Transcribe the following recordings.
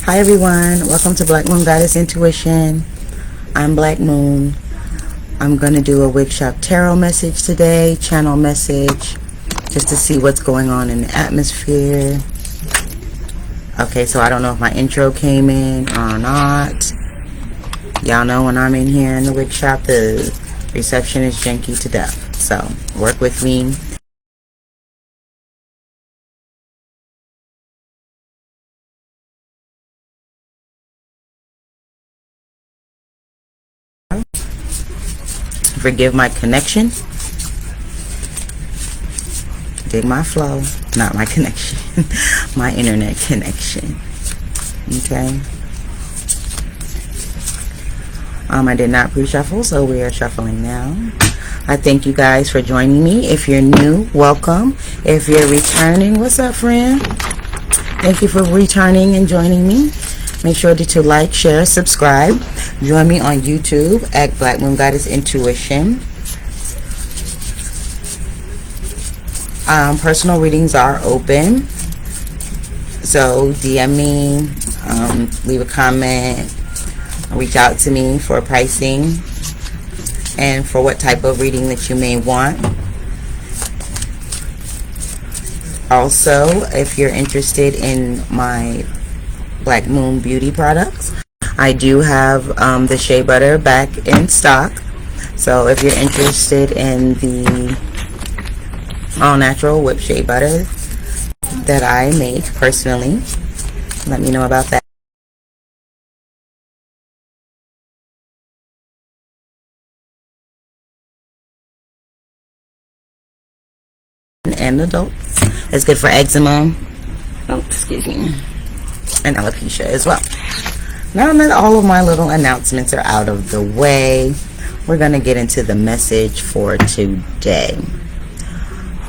Hi everyone, welcome to Black Moon Goddess Intuition. I'm Black Moon. I'm going to do a Wig Shop Tarot message today, channel message, just to see what's going on in the atmosphere. Okay, so I don't know if my intro came in or not. Y'all know when I'm in here in the wig shop, the reception is janky to death. So work with me. Forgive my connection. Dig my flow. Not my connection. My internet connection. Okay. I did not pre-shuffle, so we are shuffling now. I thank you guys for joining me. If you're new, welcome. If you're returning, what's up, friend? Thank you for returning and joining me. Make sure to like, share, subscribe. Join me on YouTube at Black Moon Goddess Intuition. Personal readings are open. So DM me, leave a comment, reach out to me for pricing and for what type of reading that you may want. Also, if you're interested in my Black Moon beauty products, I do have the shea butter back in stock. So if you're interested in the all natural whipped shea butter that I make personally, let me know about that. And adults, it's good for eczema, excuse me, and alopecia as well. Now that all of my little announcements are out of the way, we're going to get into the message for today.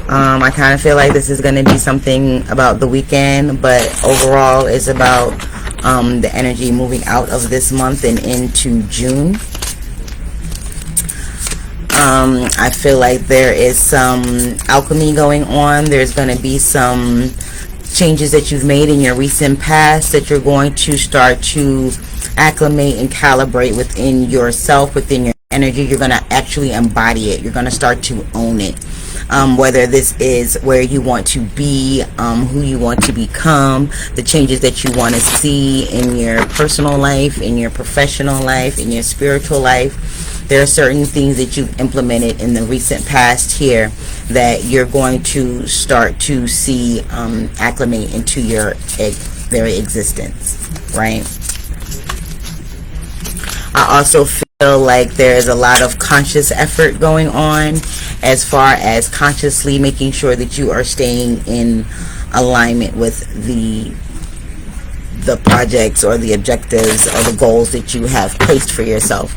I kind of feel like this is going to be something about the weekend, but overall it's about the energy moving out of this month and into June. I feel like there is some alchemy going on. There's going to be some changes that you've made in your recent past that you're going to start to acclimate and calibrate within yourself, within your energy. You're going to actually embody it. You're going to start to own it. Whether this is where you want to be, who you want to become, the changes that you want to see in your personal life, in your professional life, in your spiritual life. There are certain things that you've implemented in the recent past here that you're going to start to see acclimate into your very existence, right? I also feel like there's a lot of conscious effort going on as far as consciously making sure that you are staying in alignment with the projects or the objectives or the goals that you have placed for yourself.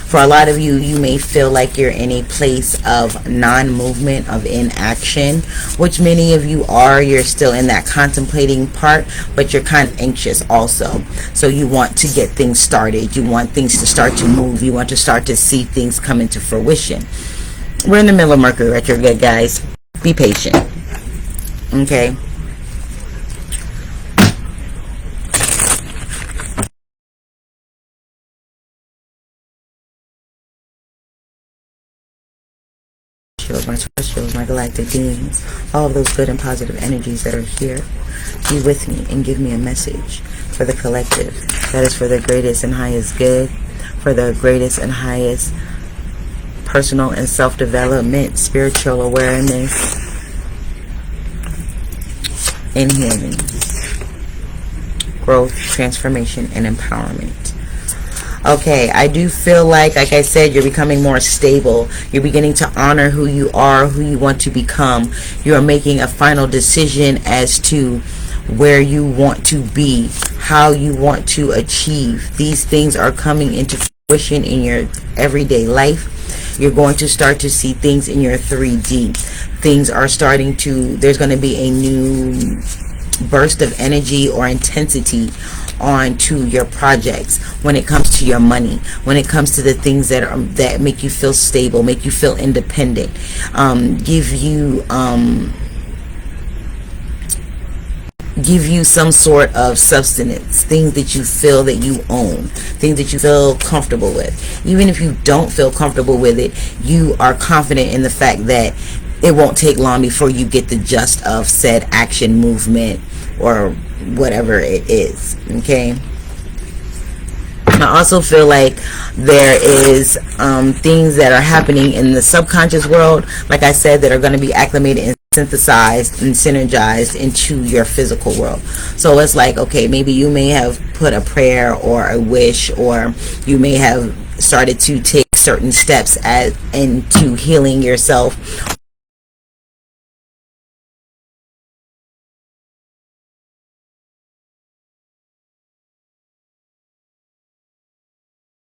For a lot of you, you may feel like you're in a place of non-movement, of inaction, which many of you are. You're still in that contemplating part, but you're kind of anxious also. So you want to get things started. You want things to start to move. You want to start to see things come into fruition. We're in the middle of Mercury retrograde, guys. Be patient. Okay? My terrestrials, my galactic beings, all of those good and positive energies that are here, be with me and give me a message for the collective that is for the greatest and highest good, for the greatest and highest personal and self-development, spiritual awareness, and healing, growth, transformation, and empowerment. Okay, I do feel like I said, you're becoming more stable. You're beginning to honor who you are, who you want to become. You are making a final decision as to where you want to be, how you want to achieve. These things are coming into fruition in your everyday life. You're going to start to see things in your 3D. Things are starting to, there's going to be a new burst of energy or intensity onto your projects when it comes to your money, when it comes to the things that make you feel stable, make you feel independent, give you give you some sort of substance, things that you feel that you own, things that you feel comfortable with. Even if you don't feel comfortable with it, you are confident in the fact that it won't take long before you get the gist of said action, movement, or whatever it is. Okay. I also feel like there is things that are happening in the subconscious world, like I said, that are going to be acclimated and synthesized and synergized into your physical world. So it's like, okay, maybe you may have put a prayer or a wish, or you may have started to take certain steps into healing yourself,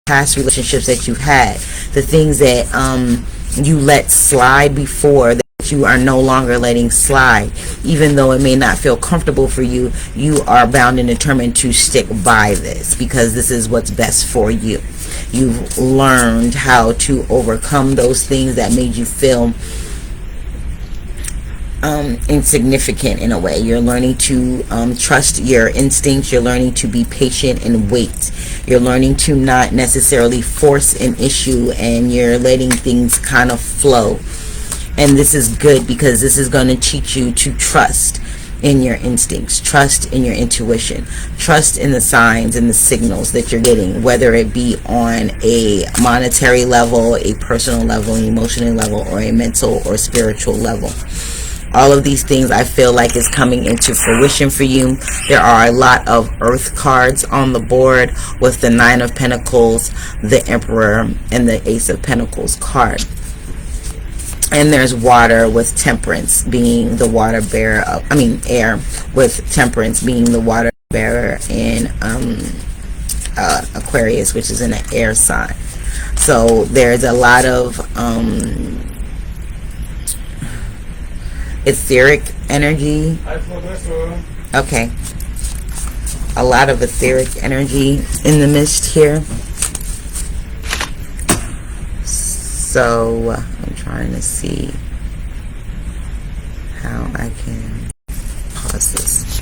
past relationships that you've had, the things that you let slide before, that you are no longer letting slide. Even though it may not feel comfortable for you, you are bound and determined to stick by this because this is what's best for you. You've learned how to overcome those things that made you feel insignificant in a way. You're learning to trust your instincts. You're learning to be patient and wait. You're learning to not necessarily force an issue, and you're letting things kind of flow. And this is good because this is going to teach you to trust in your instincts, trust in your intuition, trust in the signs and the signals that you're getting, whether it be on a monetary level, a personal level, an emotional level, or a mental or spiritual level. All of these things I feel like is coming into fruition for you. There are a lot of earth cards on the board with the Nine of Pentacles, the Emperor, and the Ace of Pentacles card. And there's water with Temperance being the water bearer of, air with Temperance being the water bearer in Aquarius, which is in an air sign. So there's a lot of etheric energy. Okay. A lot of etheric energy in the mist here. So I'm trying to see how I can pause this.